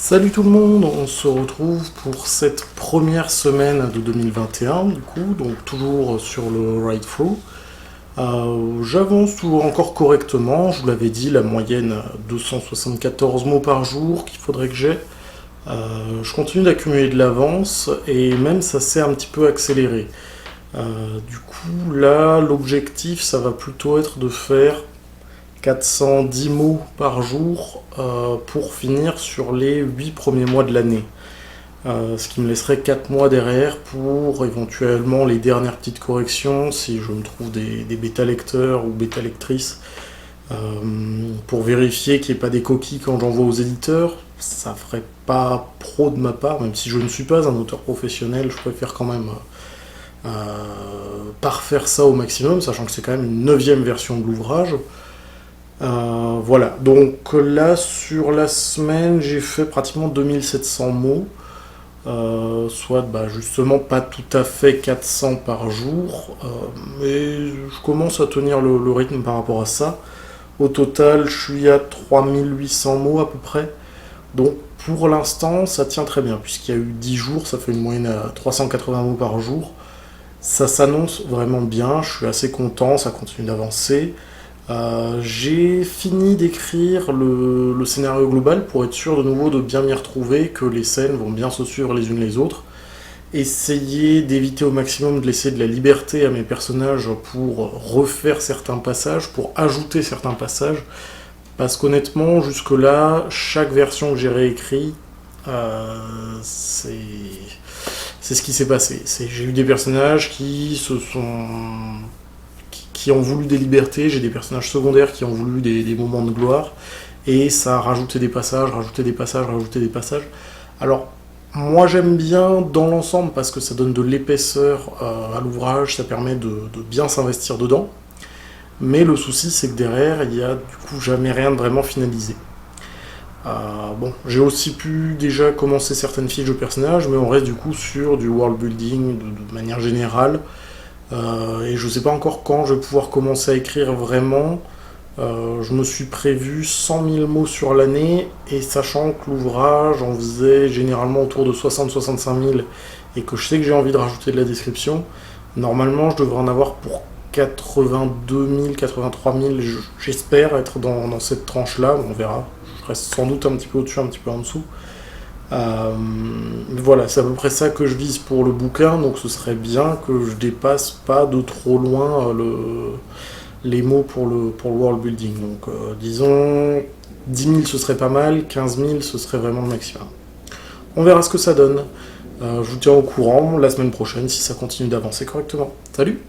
Salut tout le monde, on se retrouve pour cette première semaine de 2021 du coup, donc toujours sur le ride-through. J'avance toujours encore correctement, je vous l'avais dit, la moyenne 274 mots par jour qu'il faudrait que j'ai. Je continue d'accumuler de l'avance et même ça s'est un petit peu accéléré. Du coup là l'objectif ça va plutôt être de faire 410 mots par jour pour finir sur les 8 premiers mois de l'année. Ce qui me laisserait 4 mois derrière pour éventuellement les dernières petites corrections si je me trouve des bêta lecteurs ou bêta lectrices pour vérifier qu'il n'y ait pas des coquilles quand j'envoie aux éditeurs. Ça ferait pas pro de ma part, même si je ne suis pas un auteur professionnel, je préfère quand même parfaire ça au maximum, sachant que c'est quand même une 9e version de l'ouvrage. Voilà, donc là sur la semaine j'ai fait pratiquement 2700 mots, soit justement pas tout à fait 400 par jour, mais je commence à tenir le rythme par rapport à ça. Au total je suis à 3800 mots à peu près, donc pour l'instant ça tient très bien, puisqu'il y a eu 10 jours, ça fait une moyenne à 380 mots par jour. Ça s'annonce vraiment bien, je suis assez content, ça continue d'avancer. J'ai fini d'écrire le scénario global pour être sûr de nouveau de bien m'y retrouver, que les scènes vont bien se suivre les unes les autres. Essayer d'éviter au maximum de laisser de la liberté à mes personnages pour refaire certains passages, pour ajouter certains passages. Parce qu'honnêtement, jusque-là, chaque version que j'ai réécrit, c'est ce qui s'est passé. J'ai eu des personnages qui ont voulu des libertés, j'ai des personnages secondaires qui ont voulu des moments de gloire, et ça a rajouté des passages, rajouté des passages, rajouté des passages. Alors, moi j'aime bien dans l'ensemble parce que ça donne de l'épaisseur à l'ouvrage, ça permet de bien s'investir dedans, mais le souci c'est que derrière, il y a du coup jamais rien de vraiment finalisé. Bon, j'ai aussi pu déjà commencer certaines fiches de personnages, mais on reste du coup sur du world building de manière générale. Et je sais pas encore quand je vais pouvoir commencer à écrire vraiment. Je me suis prévu 100 000 mots sur l'année, et sachant que l'ouvrage en faisait généralement autour de 60-65 000, et que je sais que j'ai envie de rajouter de la description, normalement je devrais en avoir pour 82 000, 83 000, j'espère être dans cette tranche-là, on verra. Je reste sans doute un petit peu au-dessus, un petit peu en dessous. Voilà, c'est à peu près ça que je vise pour le bouquin, donc ce serait bien que je dépasse pas de trop loin les mots pour le world building. Donc disons 10 000 ce serait pas mal, 15 000 ce serait vraiment le maximum. On verra ce que ça donne. Je vous tiens au courant la semaine prochaine si ça continue d'avancer correctement. Salut!